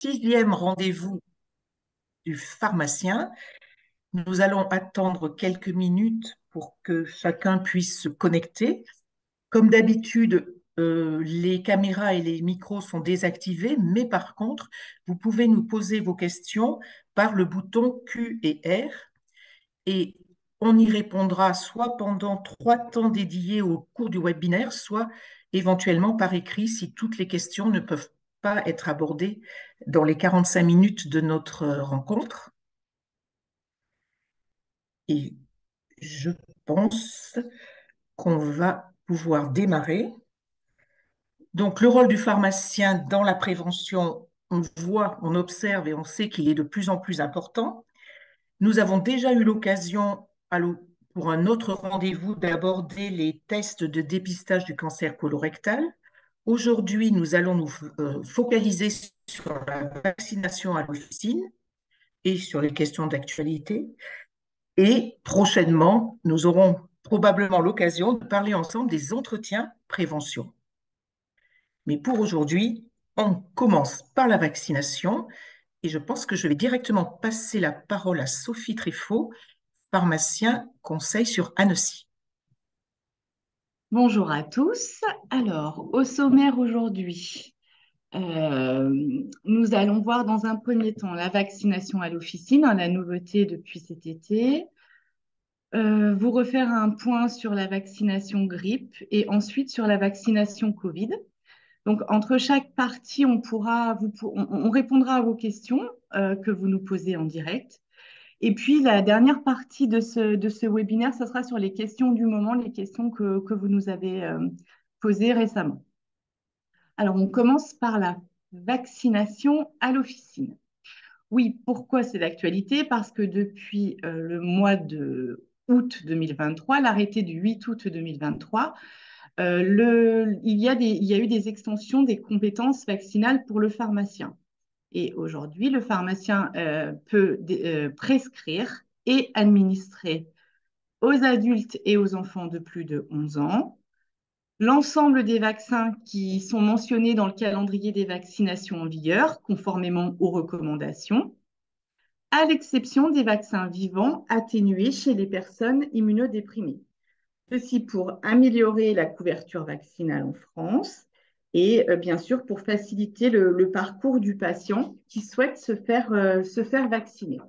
Sixième rendez-vous du pharmacien. Nous allons attendre quelques minutes pour que chacun puisse se connecter. Comme d'habitude, les caméras et les micros sont désactivés, mais par contre, vous pouvez nous poser vos questions par le bouton Q et R et on y répondra soit pendant 3 temps dédiés au cours du webinaire, soit éventuellement par écrit si toutes les questions ne peuvent pas être abordées dans les 45 minutes de notre rencontre. Et je pense qu'on va pouvoir démarrer. Donc, le rôle du pharmacien dans la prévention, on voit, on observe et on sait qu'il est de plus en plus important. Nous avons déjà eu l'occasion, pour un autre rendez-vous, d'aborder les tests de dépistage du cancer colorectal. Aujourd'hui, nous allons nous focaliser sur la vaccination à l'officine et sur les questions d'actualité. Et prochainement, nous aurons probablement l'occasion de parler ensemble des entretiens prévention. Mais pour aujourd'hui, on commence par la vaccination et je pense que je vais directement passer la parole à Sophie Tréfaut, pharmacien conseil sur Annecy. Bonjour à tous. Alors, au sommaire aujourd'hui, nous allons voir dans un premier temps la vaccination à l'officine, la nouveauté depuis cet été. Vous refaire un point sur la vaccination grippe et ensuite sur la vaccination Covid. Donc, entre chaque partie, on répondra à vos questions que vous nous posez en direct. Et puis, la dernière partie de ce webinaire, ce sera sur les questions du moment, les questions que vous nous avez posées récemment. Alors, on commence par la vaccination à l'officine. Oui, pourquoi c'est d'actualité? Parce que depuis le mois de août 2023, l'arrêté du 8 août 2023, il y a eu des extensions des compétences vaccinales pour le pharmacien. Et aujourd'hui, le pharmacien peut prescrire et administrer aux adultes et aux enfants de plus de 11 ans l'ensemble des vaccins qui sont mentionnés dans le calendrier des vaccinations en vigueur, conformément aux recommandations, à l'exception des vaccins vivants atténués chez les personnes immunodéprimées. Ceci pour améliorer la couverture vaccinale en France et bien sûr pour faciliter le parcours du patient qui souhaite se faire vacciner.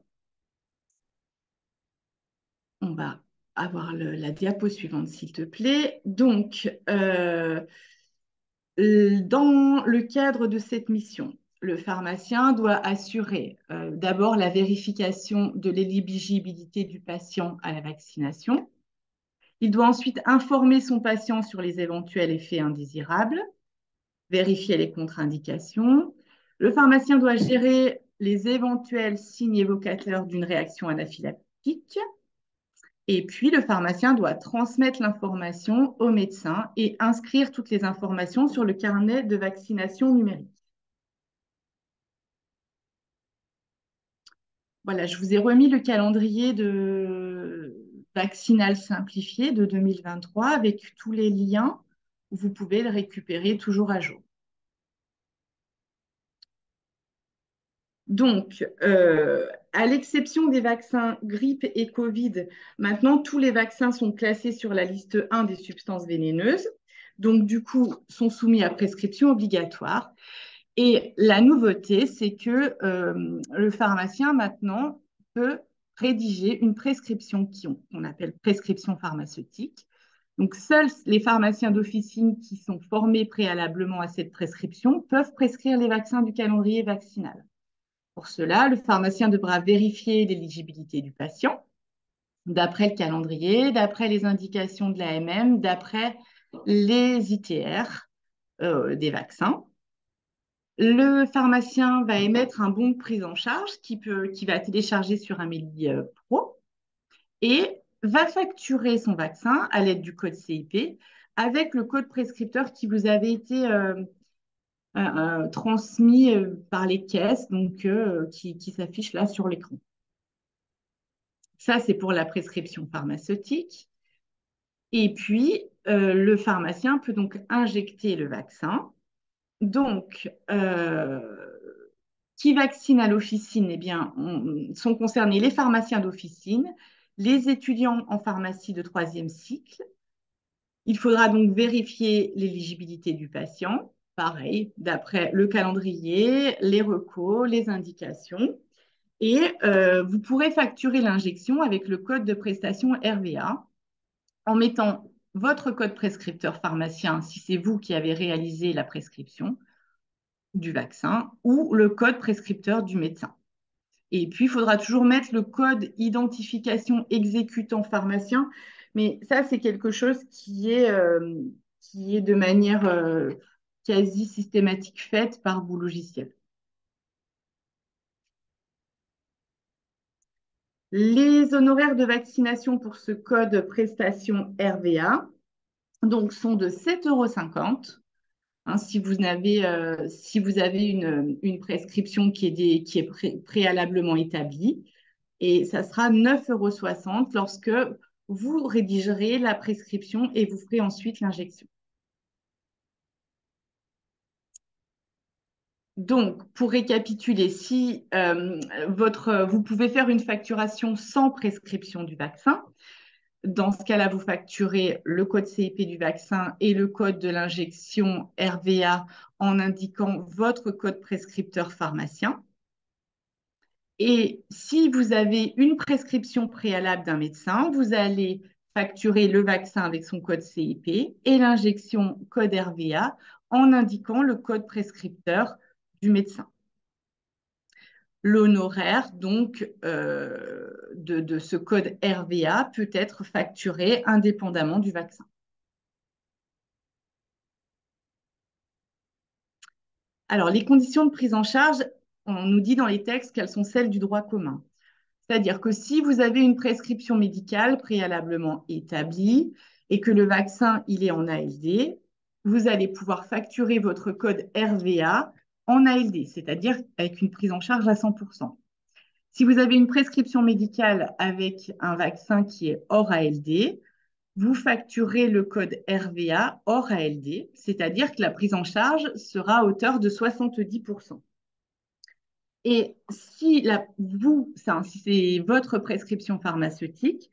On va avoir la diapo suivante, s'il te plaît. Donc, dans le cadre de cette mission, le pharmacien doit assurer d'abord la vérification de l'éligibilité du patient à la vaccination. Il doit ensuite informer son patient sur les éventuels effets indésirables, vérifier les contre-indications. Le pharmacien doit gérer les éventuels signes évocateurs d'une réaction anaphylactique. Et puis, le pharmacien doit transmettre l'information au médecin et inscrire toutes les informations sur le carnet de vaccination numérique. Voilà, je vous ai remis le calendrier de vaccinal simplifié de 2023 avec tous les liens. Vous pouvez le récupérer toujours à jour. Donc, à l'exception des vaccins grippe et Covid, maintenant, tous les vaccins sont classés sur la liste 1 des substances vénéneuses. Donc, du coup, sont soumis à prescription obligatoire. Et la nouveauté, c'est que le pharmacien, maintenant, peut rédiger une prescription qu'on appelle prescription pharmaceutique. Donc, seuls les pharmaciens d'officine qui sont formés préalablement à cette prescription peuvent prescrire les vaccins du calendrier vaccinal. Pour cela, le pharmacien devra vérifier l'éligibilité du patient d'après le calendrier, d'après les indications de l'AMM, d'après les ITR des vaccins. Le pharmacien va émettre un bon de prise en charge qui va télécharger sur Amélie Pro et va facturer son vaccin à l'aide du code CIP avec le code prescripteur qui vous avait été transmis par les caisses, donc qui s'affiche là sur l'écran. Ça, c'est pour la prescription pharmaceutique. Et puis, le pharmacien peut donc injecter le vaccin. Donc, Qui vaccine à l'officine? Eh bien, sont concernés les pharmaciens d'officine, les étudiants en pharmacie de troisième cycle. Il faudra donc vérifier l'éligibilité du patient, pareil, d'après le calendrier, les recos, les indications. Et vous pourrez facturer l'injection avec le code de prestation RVA en mettant votre code prescripteur pharmacien, si c'est vous qui avez réalisé la prescription du vaccin, ou le code prescripteur du médecin. Et puis, il faudra toujours mettre le code identification exécutant pharmacien. Mais ça, c'est quelque chose qui est de manière quasi systématique faite par vos logiciels. Les honoraires de vaccination pour ce code prestation RVA donc, sont de 7,50 € hein, si vous avez une prescription qui est préalablement établie. Et ça sera 9,60 € lorsque vous rédigerez la prescription et vous ferez ensuite l'injection. Donc, pour récapituler, si vous pouvez faire une facturation sans prescription du vaccin, dans ce cas-là, vous facturez le code CIP du vaccin et le code de l'injection RVA en indiquant votre code prescripteur pharmacien. Et si vous avez une prescription préalable d'un médecin, vous allez facturer le vaccin avec son code CIP et l'injection code RVA en indiquant le code prescripteur du médecin. L'honoraire donc de ce code RVA peut être facturé indépendamment du vaccin. Alors, les conditions de prise en charge, on nous dit dans les textes qu'elles sont celles du droit commun. C'est-à-dire que si vous avez une prescription médicale préalablement établie et que le vaccin, il est en ALD, vous allez pouvoir facturer votre code RVA en ALD, c'est-à-dire avec une prise en charge à 100%. Si vous avez une prescription médicale avec un vaccin qui est hors ALD, vous facturez le code RVA hors ALD, c'est-à-dire que la prise en charge sera à hauteur de 70%. Et si c'est votre prescription pharmaceutique,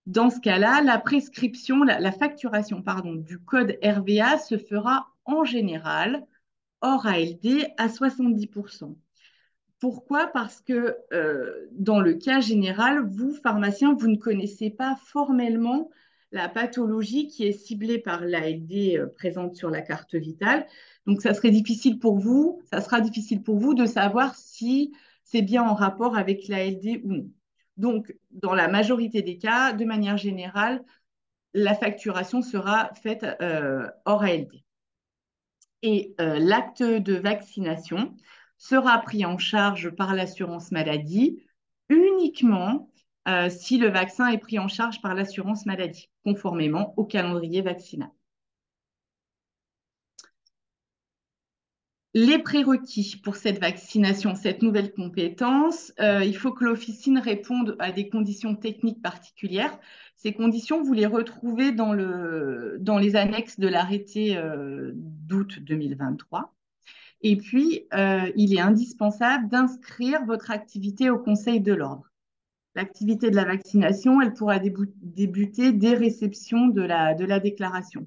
dans ce cas-là, la facturation du code RVA se fera en général hors ALD à 70%. Pourquoi? Parce que dans le cas général, vous, pharmacien, vous ne connaissez pas formellement la pathologie qui est ciblée par l'ALD présente sur la carte vitale. Donc, ça sera difficile pour vous de savoir si c'est bien en rapport avec l'ALD ou non. Donc, dans la majorité des cas, de manière générale, la facturation sera faite hors ALD. Et l'acte de vaccination sera pris en charge par l'assurance maladie uniquement si le vaccin est pris en charge par l'assurance maladie, conformément au calendrier vaccinal. Les prérequis pour cette vaccination, cette nouvelle compétence, il faut que l'officine réponde à des conditions techniques particulières. Ces conditions, vous les retrouvez dans les annexes de l'arrêté d'août 2023. Et puis, il est indispensable d'inscrire votre activité au Conseil de l'ordre. L'activité de la vaccination, elle pourra débuter dès réception de la déclaration.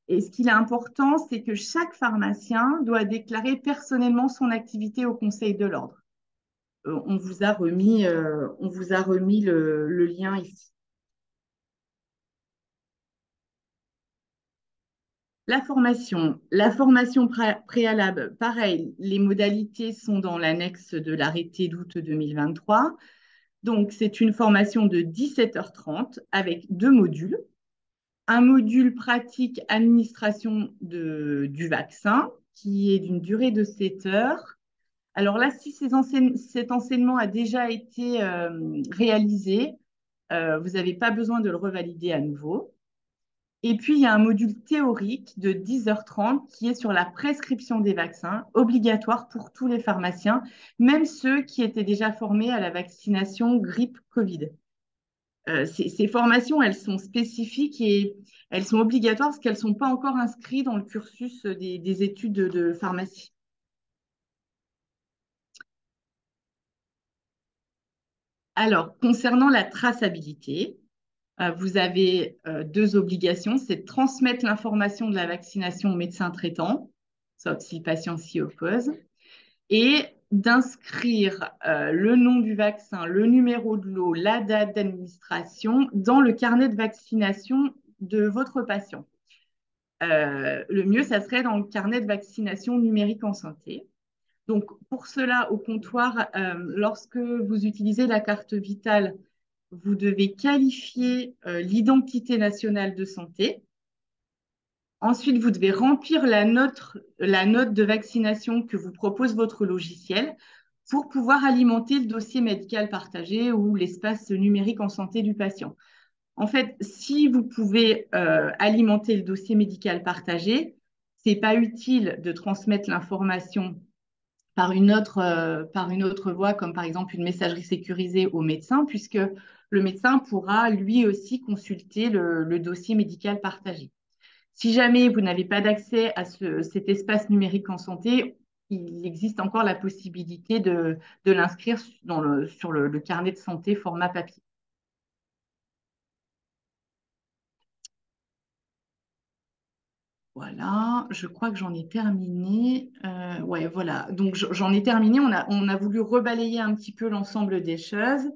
Et ce qu'il est important, c'est que chaque pharmacien doit déclarer personnellement son activité au Conseil de l'ordre. On vous a remis le lien ici. La formation préalable, pareil, les modalités sont dans l'annexe de l'arrêté d'août 2023. Donc, c'est une formation de 17h30 avec 2 modules. Un module pratique administration du vaccin qui est d'une durée de 7 heures. Alors là, si cet enseignement a déjà été réalisé, vous n'avez pas besoin de le revalider à nouveau. Et puis, il y a un module théorique de 10h30 qui est sur la prescription des vaccins, obligatoire pour tous les pharmaciens, même ceux qui étaient déjà formés à la vaccination grippe-Covid. Ces formations, elles sont spécifiques et elles sont obligatoires parce qu'elles ne sont pas encore inscrites dans le cursus des études de pharmacie. Alors, concernant la traçabilité, vous avez deux obligations, c'est de transmettre l'information de la vaccination au médecin traitant, sauf si le patient s'y oppose, et d'inscrire le nom du vaccin, le numéro de lot, la date d'administration dans le carnet de vaccination de votre patient. Le mieux, ça serait dans le carnet de vaccination numérique en santé. Donc, pour cela, au comptoir, lorsque vous utilisez la carte vitale, vous devez qualifier l'identité nationale de santé. Ensuite, vous devez remplir la note de vaccination que vous propose votre logiciel pour pouvoir alimenter le dossier médical partagé ou l'espace numérique en santé du patient. En fait, si vous pouvez alimenter le dossier médical partagé, ce n'est pas utile de transmettre l'information par une autre voie, comme par exemple une messagerie sécurisée au médecin, puisque le médecin pourra lui aussi consulter le dossier médical partagé. Si jamais vous n'avez pas d'accès à cet espace numérique en santé, il existe encore la possibilité de l'inscrire sur le carnet de santé format papier. Voilà, je crois que j'en ai terminé. Ouais, voilà. Donc j'en ai terminé. On a voulu rebalayer un petit peu l'ensemble des choses.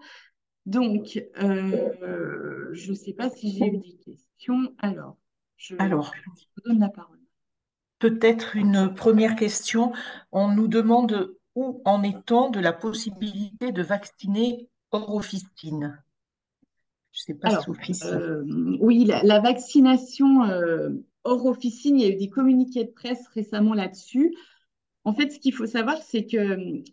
Donc, je ne sais pas si j'ai eu des questions. Alors, je Alors, vous donne la parole. peut-être une première question. On nous demande où en est-on de la possibilité de vacciner hors officine. Je ne sais pas si Alors, office. oui, la vaccination hors officine, il y a eu des communiqués de presse récemment là-dessus. En fait, ce qu'il faut savoir, c'est que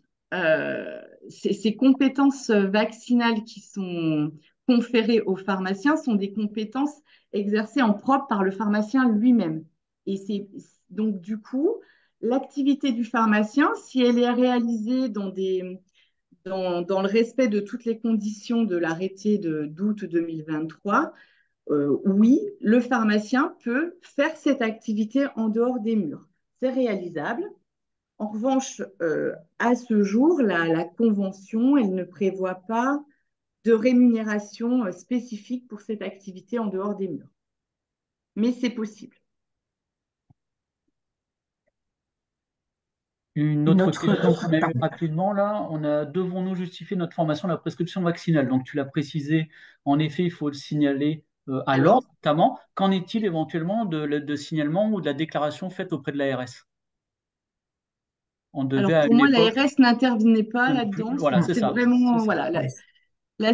ces compétences vaccinales qui sont conférées aux pharmaciens sont des compétences exercées en propre par le pharmacien lui-même. Et c'est donc du coup, l'activité du pharmacien, si elle est réalisée dans le respect de toutes les conditions de l'arrêté d'août 2023, oui, le pharmacien peut faire cette activité en dehors des murs. C'est réalisable. En revanche, à ce jour, la convention, elle ne prévoit pas de rémunération spécifique pour cette activité en dehors des murs. Mais c'est possible. Une Une autre autre, question donc, qu'on a eue pardon. rapidement là, devons-nous justifier notre formation à la prescription vaccinale? Donc tu l'as précisé, en effet, il faut le signaler à Alors, l'ordre notamment. Qu'en est-il éventuellement de signalement ou de la déclaration faite auprès de l'ARS? On devait alors à pour une moi, époque, l'ARS n'intervenait pas là-dedans. voilà, c'est C'est ça, c'est vraiment, ça. voilà, Oui. la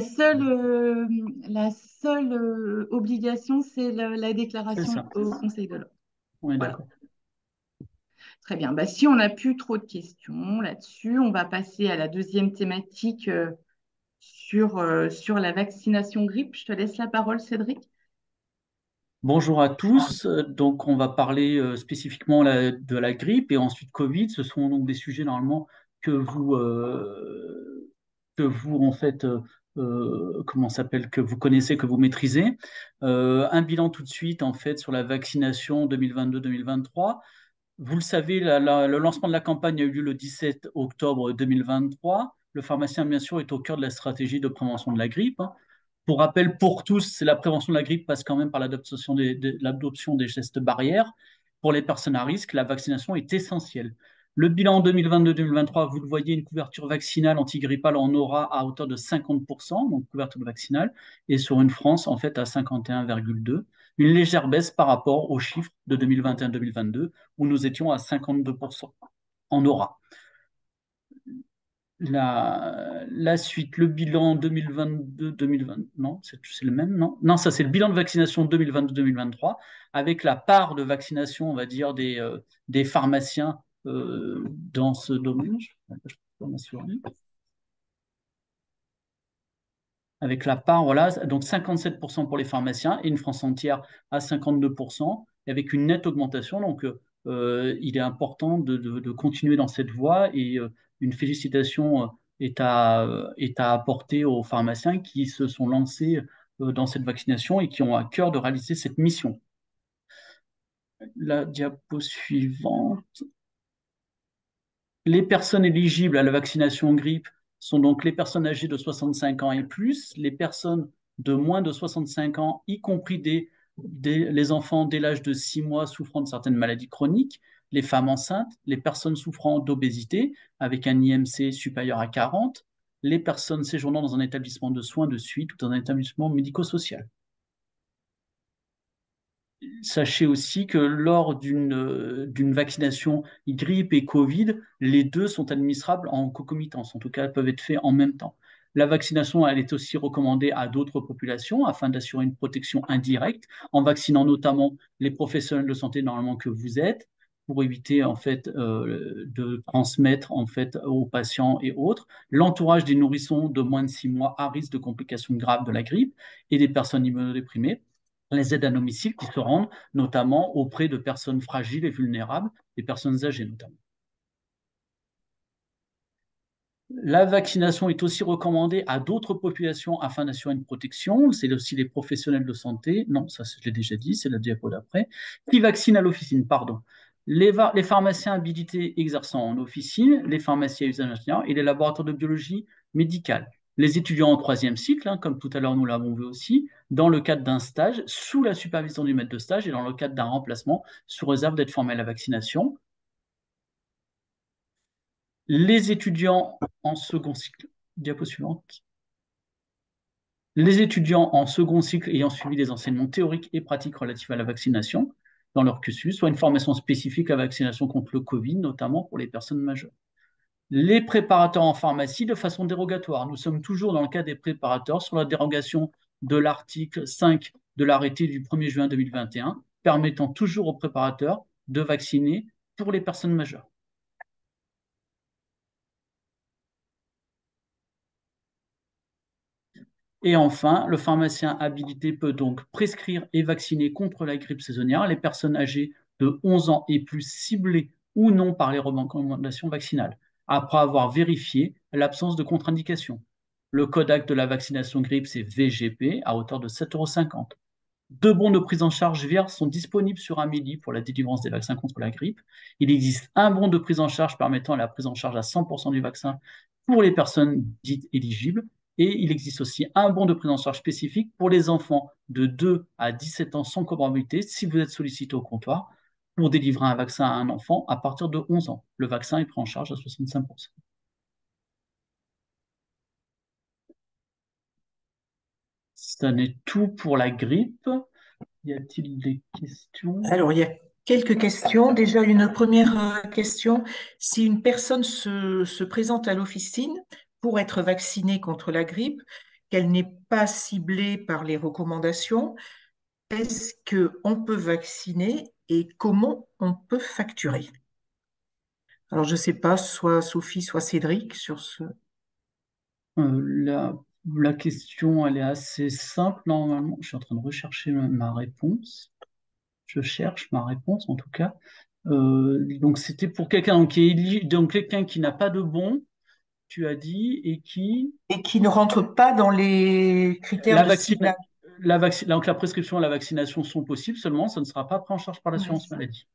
seule obligation, c'est la C'est déclaration ça. au Conseil de l'ordre. On est Voilà. d'accord. Très bien. Bah, si on n'a plus trop de questions là-dessus, on va passer à la deuxième thématique sur la vaccination grippe. Je te laisse la parole, Cédric. Bonjour à tous. Donc, on va parler spécifiquement de la grippe et ensuite Covid. Ce sont donc des sujets normalement que vous en fait, comment ça s'appelle, que vous connaissez, que vous maîtrisez. Un bilan tout de suite en fait sur la vaccination 2022-2023. Vous le savez, le lancement de la campagne a eu lieu le 17 octobre 2023. Le pharmacien, bien sûr, est au cœur de la stratégie de prévention de la grippe, hein. Pour rappel, pour tous, c'est la prévention de la grippe passe quand même par l'adoption des gestes barrières. Pour les personnes à risque, la vaccination est essentielle. Le bilan 2022-2023, vous le voyez, une couverture vaccinale antigrippale en aura à hauteur de 50%, donc couverture vaccinale, et sur une France, en fait, à 51,2%. Une légère baisse par rapport aux chiffres de 2021-2022, où nous étions à 52% en aura. La suite, le bilan 2022-2020, non, c'est le même, non? Non, ça c'est le bilan de vaccination 2022-2023, avec la part de vaccination, on va dire, des pharmaciens dans ce domaine. Je peux m'assurer. Avec la part, voilà, donc 57% pour les pharmaciens et une France entière à 52%, et avec une nette augmentation. Donc, il est important de continuer dans cette voie et une félicitation est à apporter aux pharmaciens qui se sont lancés dans cette vaccination et qui ont à cœur de réaliser cette mission. La diapo suivante. Les personnes éligibles à la vaccination grippe sont donc les personnes âgées de 65 ans et plus, les personnes de moins de 65 ans, y compris les enfants dès l'âge de 6 mois souffrant de certaines maladies chroniques, les femmes enceintes, les personnes souffrant d'obésité avec un IMC supérieur à 40, les personnes séjournant dans un établissement de soins de suite ou dans un établissement médico-social. Sachez aussi que lors d'une vaccination grippe et Covid, les deux sont administrables en concomitance. En tout cas, elles peuvent être faits en même temps. La vaccination, elle est aussi recommandée à d'autres populations afin d'assurer une protection indirecte, en vaccinant notamment les professionnels de santé normalement que vous êtes, pour éviter en fait de transmettre en fait aux patients et autres, l'entourage des nourrissons de moins de 6 mois à risque de complications graves de la grippe et des personnes immunodéprimées, les aides à domicile qui se rendent notamment auprès de personnes fragiles et vulnérables, des personnes âgées notamment. La vaccination est aussi recommandée à d'autres populations afin d'assurer une protection. C'est aussi les professionnels de santé, non, ça je l'ai déjà dit, c'est la diapo d'après, qui vaccinent à l'officine, pardon. Les pharmaciens habilités exerçant en officine, les pharmaciens à usage intérieur et les laboratoires de biologie médicale. Les étudiants en troisième cycle, comme tout à l'heure nous l'avons vu aussi, dans le cadre d'un stage, sous la supervision du maître de stage et dans le cadre d'un remplacement, sous réserve d'être formés à la vaccination. Les étudiants en second cycle, diapo suivante. Les étudiants en second cycle ayant suivi des enseignements théoriques et pratiques relatifs à la vaccination dans leur cursus, soit une formation spécifique à la vaccination contre le Covid, notamment pour les personnes majeures. Les préparateurs en pharmacie de façon dérogatoire. Nous sommes toujours dans le cas des préparateurs sur la dérogation de l'article 5 de l'arrêté du 1er juin 2021, permettant toujours aux préparateurs de vacciner pour les personnes majeures. Et enfin, le pharmacien habilité peut donc prescrire et vacciner contre la grippe saisonnière les personnes âgées de 11 ans et plus ciblées ou non par les recommandations vaccinales, après avoir vérifié l'absence de contre-indication. Le code acte de la vaccination grippe, c'est VGP, à hauteur de 7,50 €. 2 bons de prise en charge vierges sont disponibles sur Amélie pour la délivrance des vaccins contre la grippe. Il existe un bon de prise en charge permettant la prise en charge à 100% du vaccin pour les personnes dites éligibles. Et il existe aussi un bon de prise en charge spécifique pour les enfants de 2 à 17 ans sans comorbidité si vous êtes sollicité au comptoir pour délivrer un vaccin à un enfant à partir de 11 ans. Le vaccin est pris en charge à 65%. Ça n'est tout pour la grippe. Y a-t-il des questions? Alors, il y a quelques questions. Déjà, une première question. Si une personne se présente à l'officine pour être vaccinée contre la grippe, qu'elle n'est pas ciblée par les recommandations, est-ce qu'on peut vacciner et comment on peut facturer? Alors, je ne sais pas, soit Sophie, soit Cédric sur ce. La question, elle est assez simple normalement. Je suis en train de rechercher ma réponse. Je cherche ma réponse en tout cas. Donc c'était pour quelqu'un donc quelqu'un qui n'a pas de bon, tu as dit, et qui Et qui ne rentre pas dans les critères la de vaccine, ciblage. donc la prescription et la vaccination sont possibles, seulement ça ne sera pas pris en charge par Ouais, l'assurance maladie.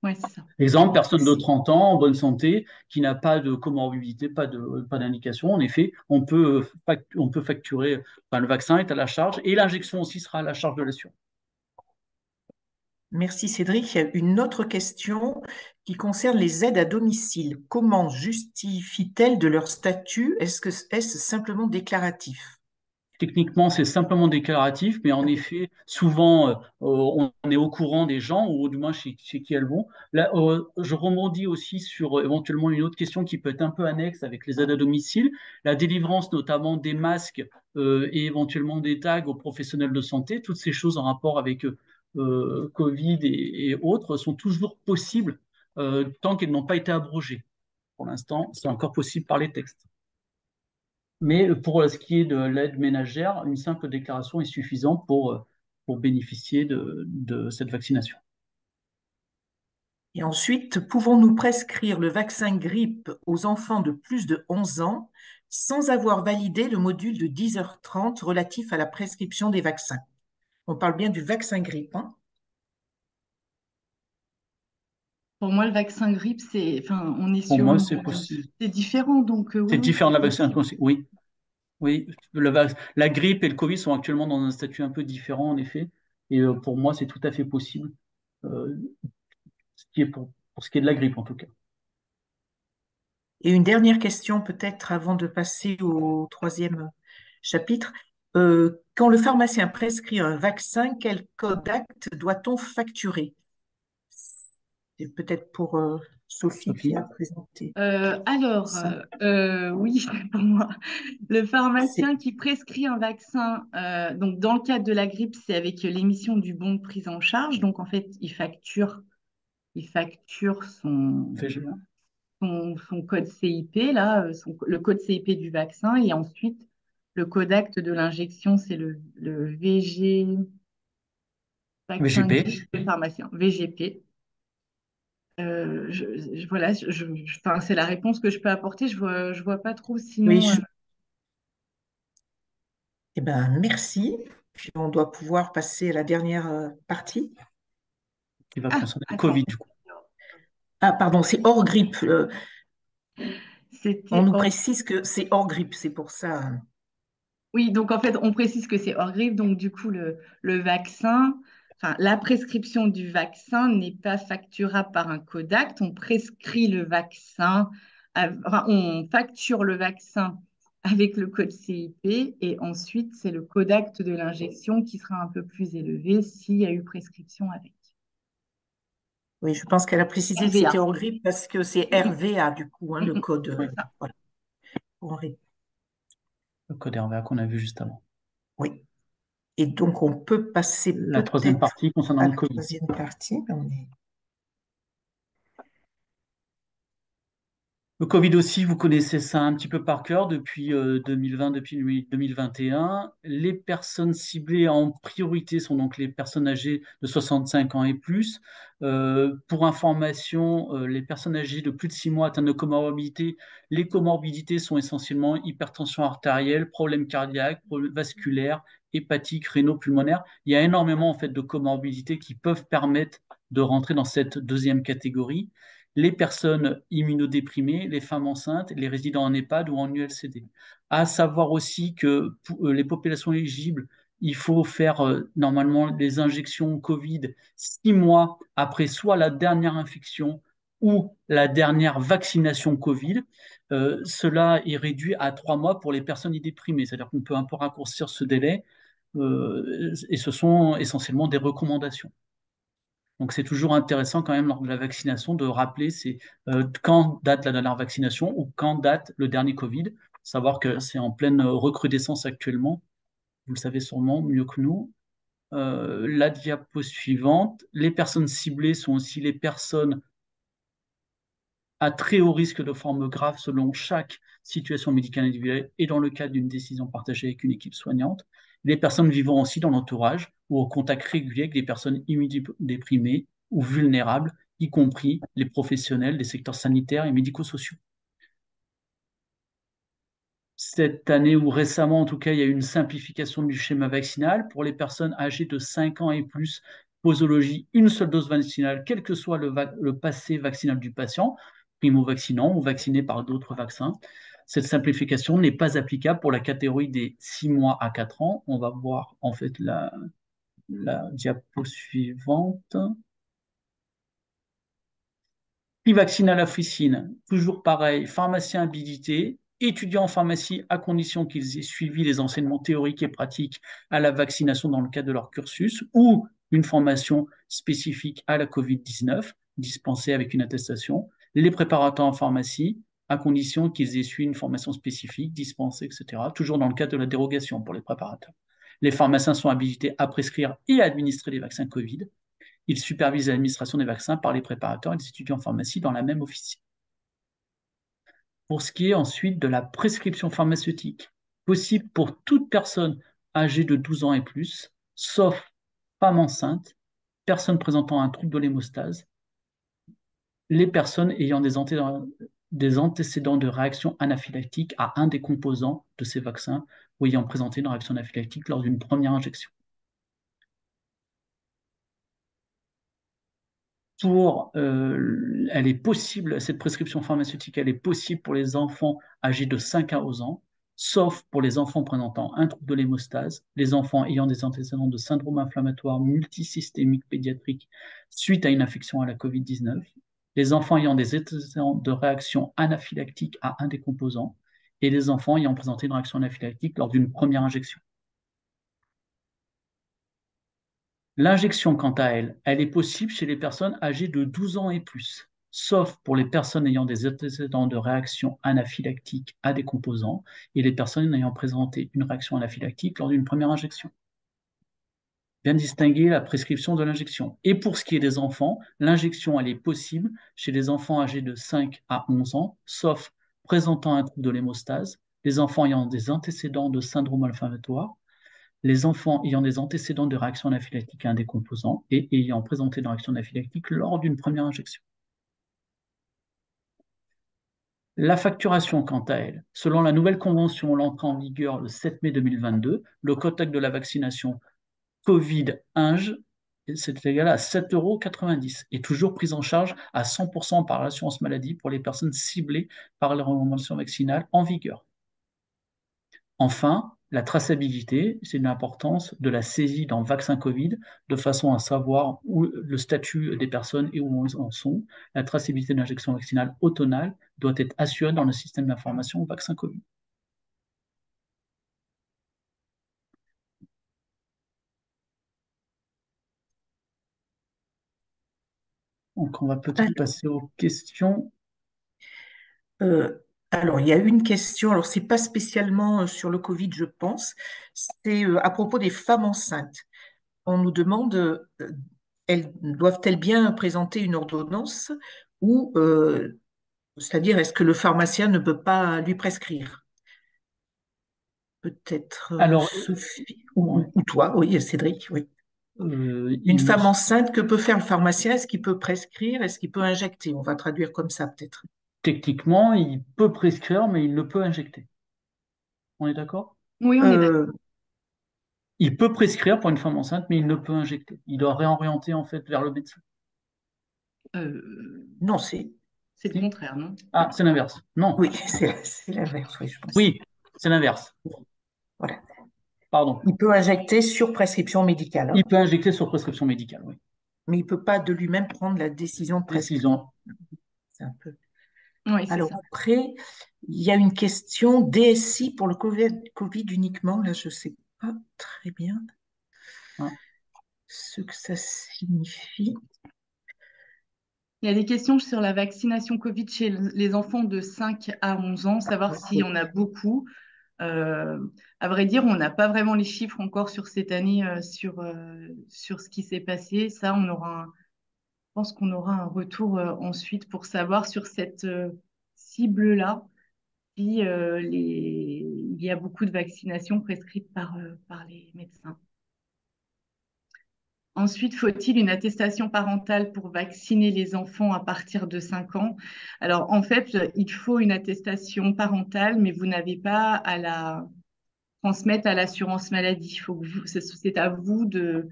ouais, c'est ça. Exemple, personne de 30 ans, en bonne santé, qui n'a pas de comorbidité, pas d'indication. En effet, on peut facturer, enfin, le vaccin est à la charge et l'injection aussi sera à la charge de l'assurance. Merci Cédric. Il y a une autre question qui concerne les aides à domicile. Comment justifient-elles de leur statut? Est-ce simplement déclaratif? Techniquement, c'est simplement déclaratif, mais en effet, souvent, on est au courant des gens, ou du moins chez qui elles vont. Là, je rebondis aussi sur éventuellement une autre question qui peut être un peu annexe avec les aides à domicile, la délivrance notamment des masques et éventuellement des tags aux professionnels de santé. Toutes ces choses en rapport avec Covid et autres sont toujours possibles tant qu'elles n'ont pas été abrogées. Pour l'instant, c'est encore possible par les textes. Mais pour ce qui est de l'aide ménagère, une simple déclaration est suffisante pour bénéficier de cette vaccination. Et ensuite, pouvons-nous prescrire le vaccin grippe aux enfants de plus de 11 ans sans avoir validé le module de 10h30 relatif à la prescription des vaccins? On parle bien du vaccin grippe, hein? Pour moi, le vaccin grippe, enfin, on est Pour sur moi, c'est possible. c'est différent, donc oui, C'est oui, différent c'est de la vaccination possible. aussi. Oui, oui. La grippe et le Covid sont actuellement dans un statut un peu différent, en effet. Et pour moi, c'est tout à fait possible. Euh, ce qui est pour ce qui est de la grippe, en tout cas. Et une dernière question peut-être avant de passer au troisième chapitre. Quand le pharmacien prescrit un vaccin, quel code d'acte doit-on facturer? C'est peut-être pour Sophie qui a Sophie? présenté ça. Oui, pour moi, le C'est, pharmacien qui prescrit un vaccin, donc dans le cadre de la grippe, c'est avec l'émission du bon de prise en charge. Donc en fait, il facture VGA. son code CIP, là, le code CIP du vaccin, et ensuite le code acte de l'injection, c'est le VG, vaccin VGP. grippe pharmacien, VGP. Voilà, enfin, c'est la réponse que je peux apporter. Je vois pas trop oui, sinon. eh ben, merci. Puis on doit pouvoir passer à la dernière partie. Qui va Ah, concerner le attends. Covid, du coup. Ah, pardon, c'est hors grippe. On C'était nous hors. précise que c'est hors grippe, c'est pour ça. Oui, donc en fait, on précise que c'est hors grippe. Donc du coup, le vaccin, enfin, la prescription du vaccin n'est pas facturable par un Kodak. On prescrit le vaccin, enfin, on facture le vaccin avec le code CIP et ensuite, c'est le code acte de l'injection qui sera un peu plus élevé s'il y a eu prescription avec. Oui, je pense qu'elle a précisé que RVA. c'était hors grippe parce que c'est Oui. RVA, du coup, hein, le code. Oui, Voilà, hors- le code RVA qu'on a vu juste avant. oui. Et donc, on peut passer La troisième peut-être partie concernant à le la Covid. troisième partie. Le Covid aussi, vous connaissez ça un petit peu par cœur depuis 2020, depuis 2021. Les personnes ciblées en priorité sont donc les personnes âgées de 65 ans et plus. Pour information, les personnes âgées de plus de 6 mois atteintes de comorbidité, les comorbidités sont essentiellement hypertension artérielle, problèmes cardiaques, problèmes vasculaires, hépatiques, rénaux, pulmonaires. Il y a énormément en fait de comorbidités qui peuvent permettre de rentrer dans cette deuxième catégorie. Les personnes immunodéprimées, les femmes enceintes, les résidents en EHPAD ou en ULCD. À savoir aussi que pour les populations éligibles, il faut faire normalement les injections Covid 6 mois après soit la dernière infection ou la dernière vaccination Covid. Cela est réduit à 3 mois pour les personnes déprimées, c'est-à-dire qu'on peut un peu raccourcir ce délai et ce sont essentiellement des recommandations. Donc c'est toujours intéressant quand même lors de la vaccination de rappeler quand date la dernière vaccination ou quand date le dernier Covid. Savoir que c'est en pleine recrudescence actuellement, vous le savez sûrement mieux que nous. La diapo suivante, les personnes ciblées sont aussi les personnes à très haut risque de forme grave selon chaque situation médicale individuelle et dans le cadre d'une décision partagée avec une équipe soignante. Les personnes vivant aussi dans l'entourage ou au contact régulier avec des personnes immunodéprimées ou vulnérables, y compris les professionnels des secteurs sanitaires et médico-sociaux. Cette année ou récemment, en tout cas, il y a eu une simplification du schéma vaccinal pour les personnes âgées de 5 ans et plus. Posologie, une seule dose vaccinale, quel que soit le passé vaccinal du patient, primo-vaccinant ou vacciné par d'autres vaccins. Cette simplification n'est pas applicable pour la catégorie des 6 mois à 4 ans. On va voir en fait la diapo suivante. Prix vaccinal à officine, toujours pareil, pharmacien habilité, étudiant en pharmacie à condition qu'ils aient suivi les enseignements théoriques et pratiques à la vaccination dans le cadre de leur cursus ou une formation spécifique à la COVID-19 dispensée avec une attestation. Les préparateurs en pharmacie à condition qu'ils aient suivi une formation spécifique dispensée, etc. Toujours dans le cadre de la dérogation pour les préparateurs. Les pharmaciens sont habilités à prescrire et à administrer les vaccins COVID. Il supervise l'administration des vaccins par les préparateurs et les étudiants en pharmacie dans la même officine. Pour ce qui est ensuite de la prescription pharmaceutique, possible pour toute personne âgée de 12 ans et plus, sauf femme enceinte, personne présentant un trouble de l'hémostase, les personnes ayant des antécédents de réaction anaphylactique à un des composants de ces vaccins ou ayant présenté une réaction anaphylactique lors d'une première injection. Elle est possible, cette prescription pharmaceutique, elle est possible pour les enfants âgés de 5 à 11 ans, sauf pour les enfants présentant un trouble de l'hémostase, les enfants ayant des antécédents de syndrome inflammatoire multisystémique pédiatrique suite à une infection à la COVID-19, les enfants ayant des antécédents de réaction anaphylactique à un des composants, et les enfants ayant présenté une réaction anaphylactique lors d'une première injection. L'injection, quant à elle, elle est possible chez les personnes âgées de 12 ans et plus, sauf pour les personnes ayant des antécédents de réaction anaphylactique à des composants et les personnes ayant présenté une réaction anaphylactique lors d'une première injection. Bien distinguer la prescription de l'injection. Et pour ce qui est des enfants, l'injection, elle est possible chez les enfants âgés de 5 à 11 ans, sauf présentant un trouble de l'hémostase, les enfants ayant des antécédents de syndrome inflammatoire, les enfants ayant des antécédents de réaction anaphylactique à un des composants et ayant présenté une réaction anaphylactique lors d'une première injection. La facturation, quant à elle, selon la nouvelle convention l'entrée en vigueur le 7 mai 2022, le quota de la vaccination Covid-ING, c'est égal à 7,90 € et toujours prise en charge à 100% par l'assurance maladie pour les personnes ciblées par les recommandations vaccinales en vigueur. Enfin, la traçabilité, c'est l'importance de la saisie dans Vaccin Covid, de façon à savoir où le statut des personnes et où elles en sont. La traçabilité de l'injection vaccinale automnale doit être assurée dans le système d'information Vaccin Covid. Donc, on va peut-être passer aux questions. Euh, alors, il y a une question, alors c'est pas spécialement sur le Covid, je pense, c'est à propos des femmes enceintes. On nous demande, elles doivent-elles bien présenter une ordonnance ou, c'est-à-dire, est-ce que le pharmacien ne peut pas lui prescrire? Peut-être Alors, Sophie ouais, ou toi, oui, Cédric, oui. Une il me femme enceinte, que peut faire le pharmacien? Est-ce qu'il peut prescrire? Est-ce qu'il peut injecter? On va traduire comme ça, peut-être. techniquement, il peut prescrire, mais il ne peut injecter. On est d'accord? Oui, on est d'accord. Euh, Il peut prescrire pour une femme enceinte, mais il ne peut injecter. Il doit réorienter en fait vers le médecin. non, c'est C'est le Si. contraire, non? Ah, c'est l'inverse. Non. oui, c'est l'inverse, oui, je pense. Oui, c'est l'inverse. Voilà. Pardon. Il peut injecter sur prescription médicale, Il hein, peut injecter sur prescription médicale, oui. mais il ne peut pas de lui-même prendre la décision de prescrire. Décision. C'est un peu. Oui, c'est Alors ça. après, il y a une question DSI pour le COVID uniquement. Là, je ne sais pas très bien Hein. ce que ça signifie. Il y a des questions sur la vaccination Covid chez les enfants de 5 à 11 ans, savoir s'il y Oui. en a beaucoup. Euh, à vrai dire, on n'a pas vraiment les chiffres encore sur cette année, sur ce qui s'est passé. Ça, je pense qu'on aura un retour ensuite pour savoir sur cette cible-là si il y a beaucoup de vaccinations prescrites par les médecins. Ensuite, faut-il une attestation parentale pour vacciner les enfants à partir de 5 ans? Alors, en fait, il faut une attestation parentale, mais vous n'avez pas à la transmettre à l'assurance maladie. C'est à vous de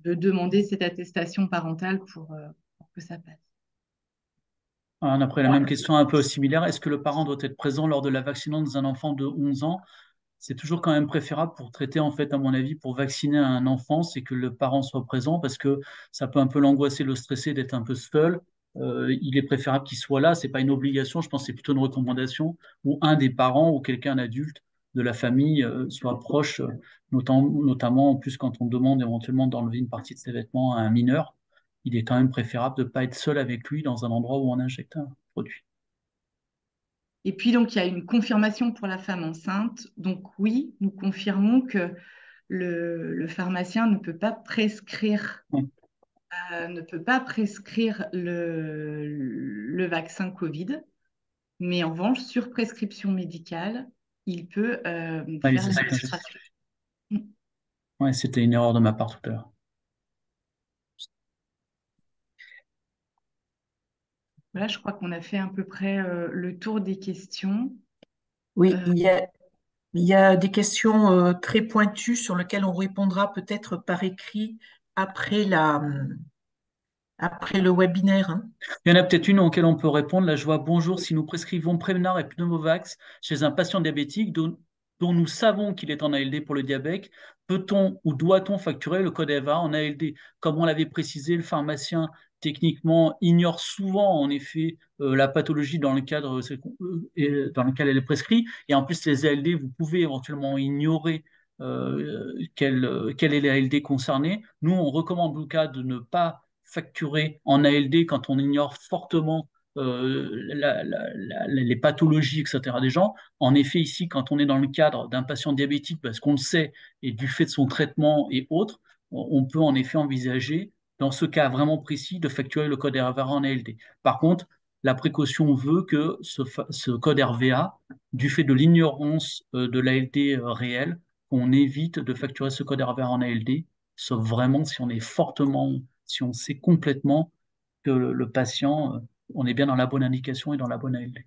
demander cette attestation parentale pour que ça passe. Après, la même question un peu similaire. Est-ce que le parent doit être présent lors de la vaccination d'un enfant de 11 ans? C'est toujours quand même préférable pour traiter, en fait, à mon avis, pour vacciner un enfant, c'est que le parent soit présent parce que ça peut un peu l'angoisser, le stresser d'être un peu seul. Il est préférable qu'il soit là. C'est pas une obligation, je pense que c'est plutôt une recommandation où un des parents ou quelqu'un d'adulte de la famille soit proche, notamment en plus quand on demande éventuellement d'enlever une partie de ses vêtements à un mineur. Il est quand même préférable de ne pas être seul avec lui dans un endroit où on injecte un produit. Et puis, donc, il y a une confirmation pour la femme enceinte. Donc, oui, nous confirmons que le pharmacien Oui. ne peut pas prescrire le vaccin Covid, mais en revanche, sur prescription médicale, il peut Ouais, faire c'est ça que j'ai- l'administration. ouais, c'était une erreur de ma part tout à l'heure. Voilà, je crois qu'on a fait à peu près le tour des questions. Oui, Euh, il y a des questions très pointues sur lesquelles on répondra peut-être par écrit après après le webinaire, hein. Il y en a peut-être une auquel on peut répondre. Là, je vois, bonjour, si nous prescrivons Prevnar et Pneumovax chez un patient diabétique dont nous savons qu'il est en ALD pour le diabète, peut-on ou doit-on facturer le code EVA en ALD? Comme on l'avait précisé, le pharmacien techniquement ignore souvent en effet la pathologie dans lequel elle est prescrite. Et en plus, les ALD, vous pouvez éventuellement ignorer quelle est l'ALD concernée. Nous, on recommande au cas de ne pas facturer en ALD quand on ignore fortement les pathologies, etc. des gens. En effet, ici, quand on est dans le cadre d'un patient diabétique, parce qu'on le sait, et du fait de son traitement et autres, on peut en effet envisager, dans ce cas vraiment précis, de facturer le code RVA en ALD. Par contre, la précaution veut que ce code RVA, du fait de l'ignorance de l'ALD réel, on évite de facturer ce code RVA en ALD, sauf vraiment si on est fortement, si on sait complètement que le patient, on est bien dans la bonne indication et dans la bonne ALD.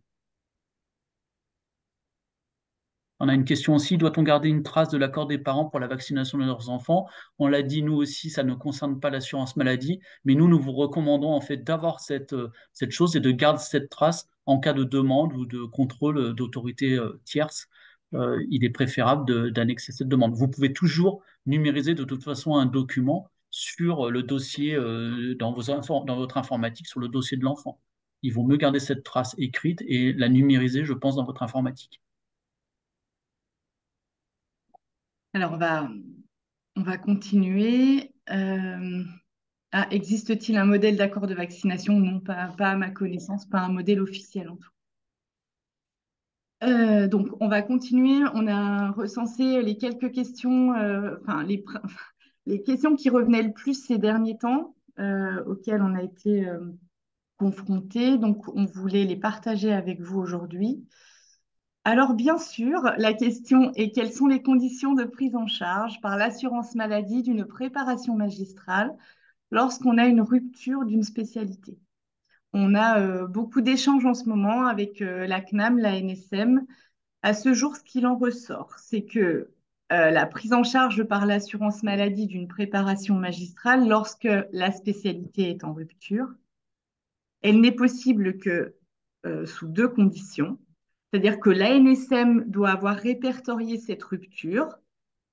On a une question aussi, doit-on garder une trace de l'accord des parents pour la vaccination de leurs enfants? On l'a dit, nous aussi, ça ne concerne pas l'assurance maladie, mais nous vous recommandons en fait d'avoir cette chose et de garder cette trace en cas de demande ou de contrôle d'autorité tierce. Il est préférable d'annexer cette demande. Vous pouvez toujours numériser de toute façon un document sur le dossier dans votre informatique, sur le dossier de l'enfant. Il vaut mieux garder cette trace écrite et la numériser, je pense, dans votre informatique. Alors, on va continuer. Existe-t-il un modèle d'accord de vaccination? Non, pas à ma connaissance, pas un modèle officiel en tout. Donc, on va continuer. On a recensé les quelques questions, les questions qui revenaient le plus ces derniers temps, auxquelles on a été confrontés. Donc, on voulait les partager avec vous aujourd'hui. Alors, bien sûr, la question est quelles sont les conditions de prise en charge par l'assurance maladie d'une préparation magistrale lorsqu'on a une rupture d'une spécialité? On a beaucoup d'échanges en ce moment avec la CNAM, la NSM. À ce jour, ce qu'il en ressort, c'est que la prise en charge par l'assurance maladie d'une préparation magistrale lorsque la spécialité est en rupture, elle n'est possible que sous deux conditions. C'est-à-dire que l'ANSM doit avoir répertorié cette rupture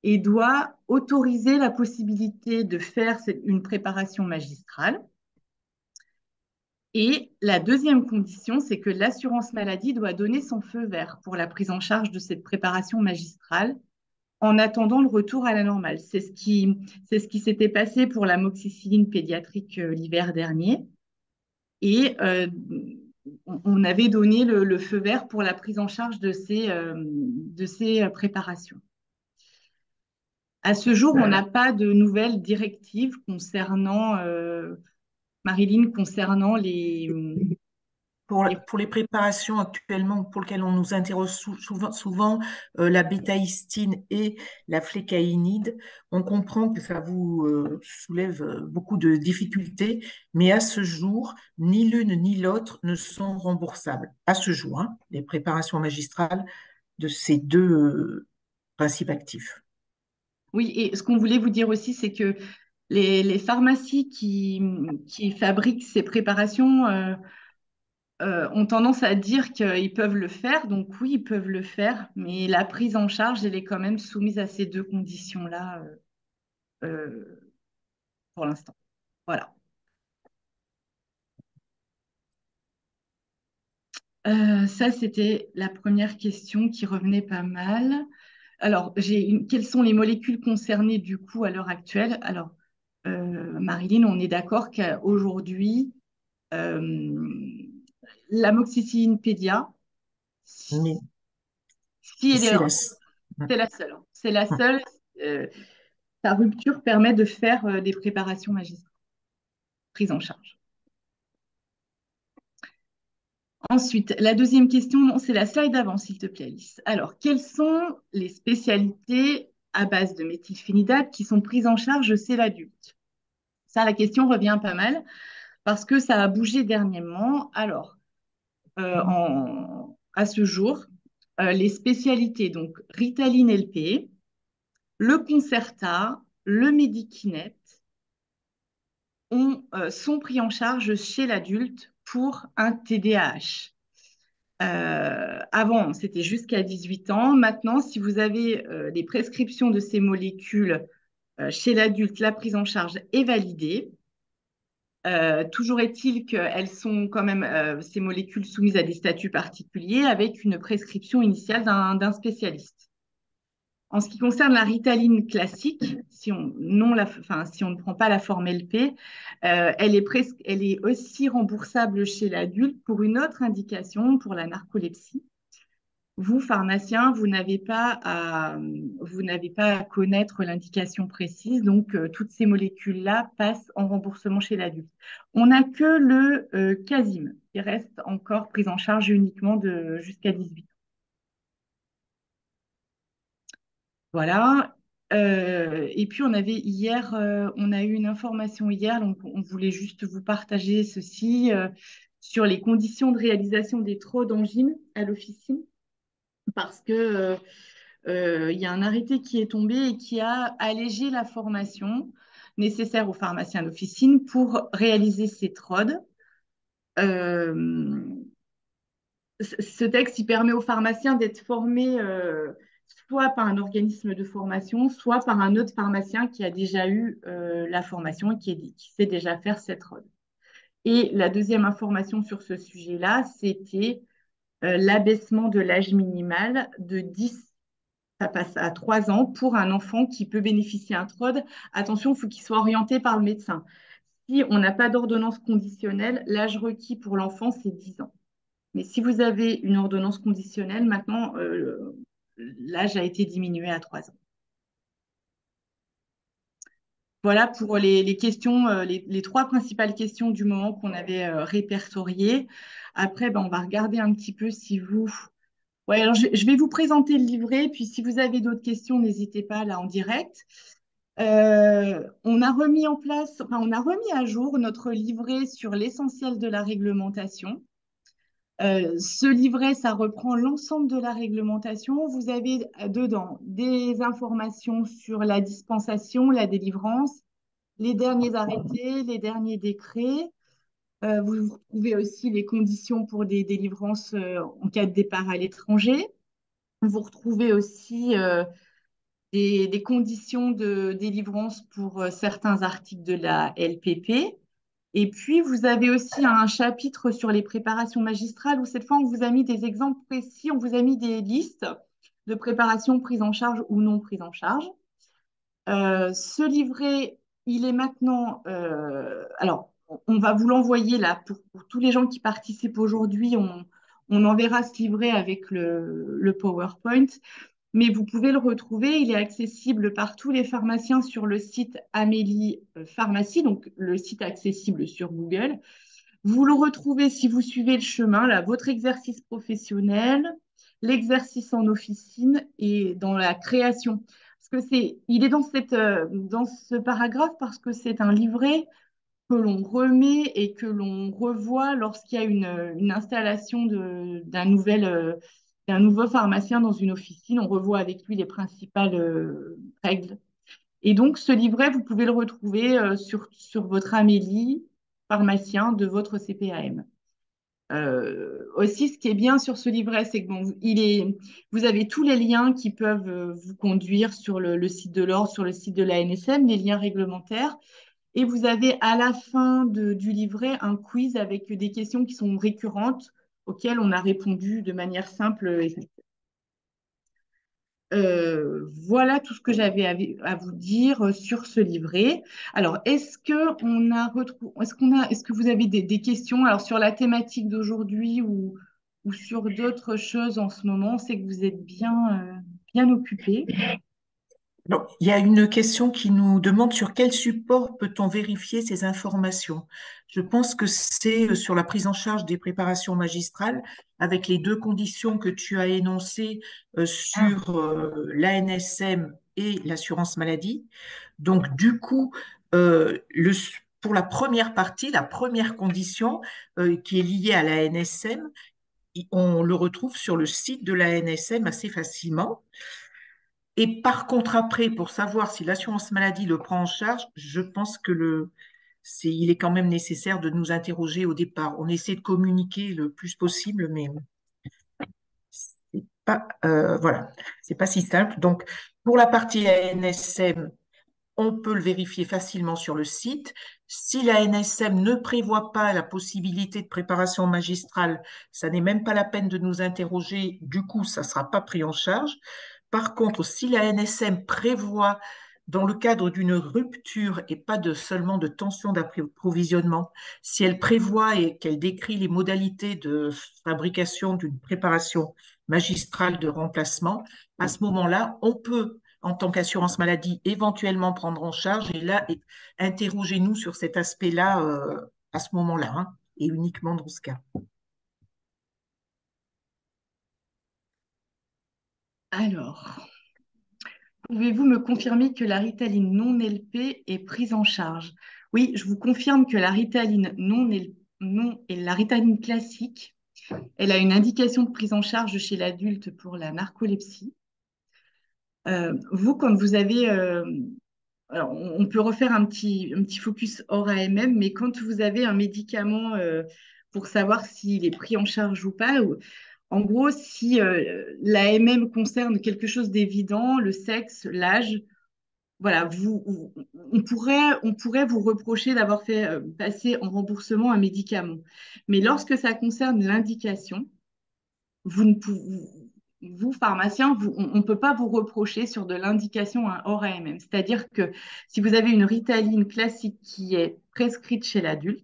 et doit autoriser la possibilité de faire une préparation magistrale. Et la deuxième condition, c'est que l'assurance maladie doit donner son feu vert pour la prise en charge de cette préparation magistrale en attendant le retour à la normale. C'est ce qui s'était passé pour la moxicilline pédiatrique l'hiver dernier. Et on avait donné le feu vert pour la prise en charge de ces préparations. À ce jour, on n'a pas de nouvelles directives concernant, Marilyn, concernant Pour les préparations actuellement pour lesquelles on nous interroge souvent, la bétaïstine et la flécaïnide, on comprend que ça vous soulève beaucoup de difficultés, mais à ce jour, ni l'une ni l'autre ne sont remboursables. À ce jour, hein, les préparations magistrales de ces deux principes actifs. Oui, et ce qu'on voulait vous dire aussi, c'est que les pharmacies qui fabriquent ces préparations ont tendance à dire qu'ils peuvent le faire. Donc oui, ils peuvent le faire, mais la prise en charge, elle est quand même soumise à ces deux conditions-là pour l'instant. Voilà. Ça, c'était la première question qui revenait pas mal. Alors, quelles sont les molécules concernées du coup à l'heure actuelle? Alors, Marilyn, on est d'accord qu'aujourd'hui, l'amoxicilline pédia, Mais si elle est, c'est c'est la seule, hein. C'est la seule. euh, Sa rupture permet de faire des préparations magistrales, prise en charge. Ensuite, la deuxième question, c'est la slide d'avant, s'il te plaît, Alice. Alors, quelles sont les spécialités à base de méthylphénidate qui sont prises en charge chez l'adulte? Ça, la question revient pas mal parce que ça a bougé dernièrement. Alors, à ce jour, les spécialités, donc Ritaline LP, le Concerta, le Medikinet, sont pris en charge chez l'adulte pour un TDAH. Avant, c'était jusqu'à 18 ans. Maintenant, si vous avez des prescriptions de ces molécules chez l'adulte, la prise en charge est validée. Toujours est-il qu'elles sont quand même, ces molécules, soumises à des statuts particuliers avec une prescription initiale d'un spécialiste. En ce qui concerne la Ritaline classique, si on, si on ne prend pas la forme LP, elle est aussi remboursable chez l'adulte pour une autre indication, pour la narcolepsie. Vous, pharmacien, vous n'avez pas à connaître l'indication précise, donc toutes ces molécules-là passent en remboursement chez l'adulte. On n'a que le Casim qui reste encore pris en charge uniquement jusqu'à 18 ans. Voilà. Et puis on avait hier, on a eu une information hier, donc on voulait juste vous partager ceci sur les conditions de réalisation des traux d'angine à l'officine, parce que il y a un arrêté qui est tombé et qui a allégé la formation nécessaire aux pharmaciens d'officine pour réaliser ces TROD. Euh, Ce texte, il permet aux pharmaciens d'être formés soit par un organisme de formation, soit par un autre pharmacien qui a déjà eu la formation et qui sait déjà faire cette ROD. Et la deuxième information sur ce sujet-là, c'était l'abaissement de l'âge minimal de 10, ça passe à 3 ans pour un enfant qui peut bénéficier d'un TROD. Attention, il faut qu'il soit orienté par le médecin. Si on n'a pas d'ordonnance conditionnelle, l'âge requis pour l'enfant, c'est 10 ans. Mais si vous avez une ordonnance conditionnelle, maintenant, l'âge a été diminué à 3 ans. Voilà pour les questions, les trois principales questions du moment qu'on avait répertoriées. Après, ben, on va regarder un petit peu si vous... Ouais, alors je vais vous présenter le livret, puis si vous avez d'autres questions, n'hésitez pas là en direct. On a remis en place, enfin, on a remis à jour notre livret sur l'essentiel de la réglementation. Ce livret, ça reprend l'ensemble de la réglementation. Vous avez dedans des informations sur la dispensation, la délivrance, les derniers arrêtés, les derniers décrets. Vous retrouvez aussi les conditions pour des délivrances en cas de départ à l'étranger. Vous retrouvez aussi des conditions de délivrance pour certains articles de la LPP. Et puis, vous avez aussi un chapitre sur les préparations magistrales où cette fois, on vous a mis des exemples précis, on vous a mis des listes de préparations prises en charge ou non prises en charge. Ce livret, il est maintenant... alors, on va vous l'envoyer là pour tous les gens qui participent aujourd'hui. On enverra ce livret avec le PowerPoint. Mais vous pouvez le retrouver, il est accessible par tous les pharmaciens sur le site Amélie Pharmacie, donc le site accessible sur Google. Vous le retrouvez si vous suivez le chemin, là, votre exercice professionnel, l'exercice en officine et dans la création. Parce que il est dans ce paragraphe parce que c'est un livret que l'on remet et que l'on revoit lorsqu'il y a une installation d'un nouveau pharmacien dans une officine. On revoit avec lui les principales règles. Et donc, ce livret, vous pouvez le retrouver sur votre Amélie, pharmacien de votre CPAM. Aussi, ce qui est bien sur ce livret, c'est que bon, vous avez tous les liens qui peuvent vous conduire sur le site de l'ordre, sur le site de l'ANSM, les liens réglementaires. Et vous avez à la fin du livret un quiz avec des questions qui sont récurrentes auxquelles on a répondu de manière simple et facile. Voilà tout ce que j'avais à vous dire sur ce livret. Alors, est-ce que vous avez des questions alors sur la thématique d'aujourd'hui ou sur d'autres choses en ce moment? On sait que vous êtes bien occupés. Non, il y a une question qui nous demande sur quel support peut-on vérifier ces informations. Je pense que c'est sur la prise en charge des préparations magistrales avec les deux conditions que tu as énoncées sur l'ANSM et l'assurance maladie. Donc, du coup, pour la première partie, la première condition qui est liée à l'ANSM, on le retrouve sur le site de l'ANSM assez facilement. Et par contre, après, pour savoir si l'assurance maladie le prend en charge, je pense que il est quand même nécessaire de nous interroger au départ. On essaie de communiquer le plus possible, mais c'est pas, voilà, c'est pas si simple. Donc, pour la partie ANSM, on peut le vérifier facilement sur le site. Si la NSM ne prévoit pas la possibilité de préparation magistrale, ça n'est même pas la peine de nous interroger. Du coup, ça ne sera pas pris en charge. Par contre, si la NSM prévoit, dans le cadre d'une rupture et pas seulement de tension d'approvisionnement, si elle prévoit et qu'elle décrit les modalités de fabrication d'une préparation magistrale de remplacement, à ce moment-là, on peut en tant qu'assurance maladie, éventuellement prendre en charge. Et là, interrogez-nous sur cet aspect-là à ce moment-là, hein, et uniquement dans ce cas. Alors, pouvez-vous me confirmer que la Ritaline non LP est prise en charge? Oui, je vous confirme que la Ritaline non et la Ritaline classique, elle a une indication de prise en charge chez l'adulte pour la narcolepsie. Vous, quand vous avez alors, on peut refaire un petit focus hors AMM, mais quand vous avez un médicament pour savoir s'il est pris en charge ou pas, en gros, si l'AMM concerne quelque chose d'évident, le sexe, l'âge, voilà, on pourrait vous reprocher d'avoir fait passer en remboursement un médicament. Mais lorsque ça concerne l'indication, vous ne pouvez, vous, pharmacien, on ne peut pas vous reprocher sur de l'indication hors AMM. C'est-à-dire que si vous avez une Ritaline classique qui est prescrite chez l'adulte,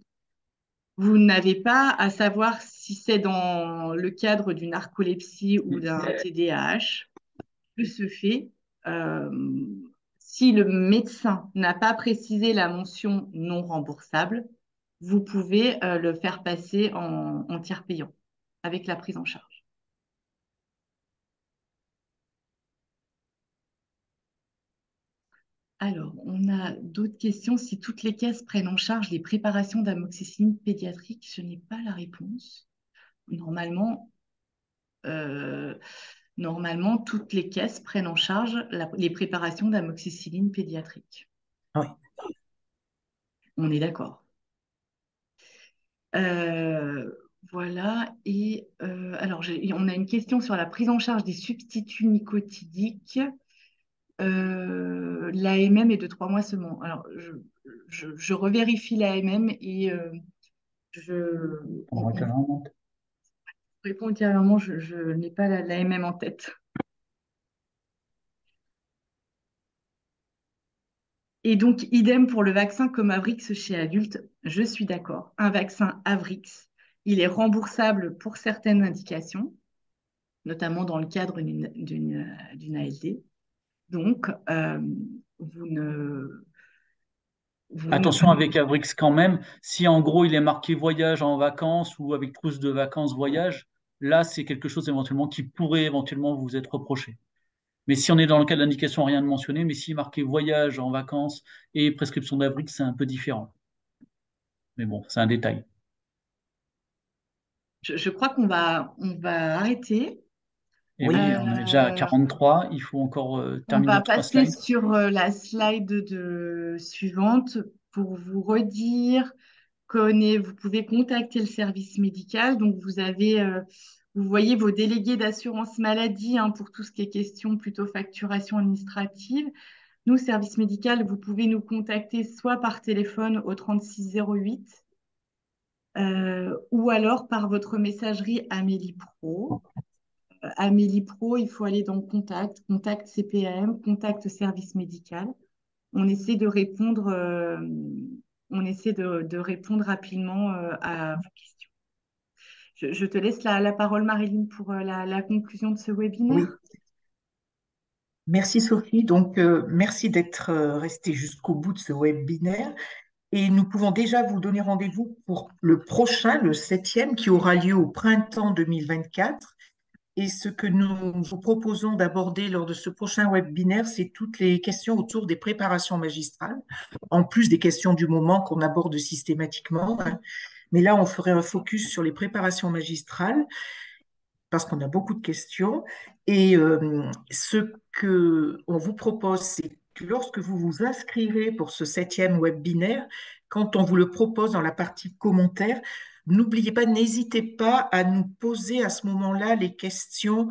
vous n'avez pas à savoir si c'est dans le cadre d'une narcolepsie ou d'un TDAH que se fait. euh, Si le médecin n'a pas précisé la mention non remboursable, vous pouvez le faire passer en tiers payant avec la prise en charge. Alors, on a d'autres questions. Si toutes les caisses prennent en charge les préparations d'amoxicilline pédiatrique, je n'ai pas la réponse. Normalement, euh, normalement, toutes les caisses prennent en charge les préparations d'amoxicilline pédiatrique. Oui. On est d'accord. Euh, voilà. Et alors, on a une question sur la prise en charge des substituts nicotidiques. L'AMM est de 3 mois seulement. Alors, je revérifie l'AMM et je Carrément. réponds ultérieurement, je n'ai pas l'AMM en tête. Et donc, idem pour le vaccin comme Avrix chez adulte, je suis d'accord. Un vaccin Avrix, il est remboursable pour certaines indications, notamment dans le cadre d'une ALD. Donc, vous ne, vous ne Attention avec Avrix quand même. Si en gros il est marqué voyage en vacances ou avec trousse de vacances voyage, là c'est quelque chose éventuellement qui pourrait éventuellement vous être reproché. Mais si on est dans le cas de l'indication rien de mentionné, mais si marqué voyage en vacances et prescription d'Avrix, c'est un peu différent. Mais bon, c'est un détail. je crois on va arrêter. Et Oui, oui, on est déjà à Euh, 43. Il faut encore on terminer va 3 slides. passer sur la slide suivante pour vous redire vous pouvez contacter le service médical. Donc, vous voyez vos délégués d'assurance maladie hein, pour tout ce qui est question plutôt facturation administrative. Nous, service médical, vous pouvez nous contacter soit par téléphone au 3608 ou alors par votre messagerie Amélie Pro. Amélie Pro, il faut aller dans Contact, Contact CPAM, Contact Service Médical. On essaie de répondre, de répondre rapidement à vos questions. Je te laisse la parole, Marilyn, pour la conclusion de ce oui. webinaire. Merci Sophie. Donc, merci d'être restée jusqu'au bout de ce webinaire. Et nous pouvons déjà vous donner rendez-vous pour le prochain, le septième, qui aura lieu au printemps 2024. Et ce que nous vous proposons d'aborder lors de ce prochain webinaire, c'est toutes les questions autour des préparations magistrales, en plus des questions du moment qu'on aborde systématiquement, hein. Mais là, on ferait un focus sur les préparations magistrales parce qu'on a beaucoup de questions. Et ce que on vous propose, c'est lorsque vous vous inscrivez pour ce 7e webinaire, quand on vous le propose dans la partie commentaires, n'oubliez pas, n'hésitez pas à nous poser à ce moment-là les questions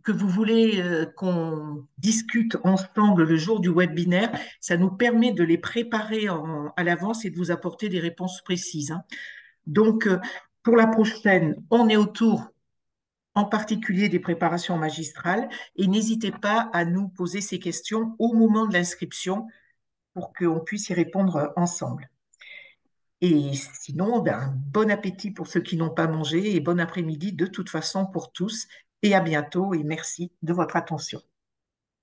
que vous voulez qu'on discute ensemble le jour du webinaire. Ça nous permet de les préparer à l'avance et de vous apporter des réponses précises, hein. Donc, pour la prochaine, on est autour en particulier des préparations magistrales, et n'hésitez pas à nous poser ces questions au moment de l'inscription pour qu'on puisse y répondre ensemble. Et sinon, ben, bon appétit pour ceux qui n'ont pas mangé et bon après-midi de toute façon pour tous. Et à bientôt et merci de votre attention.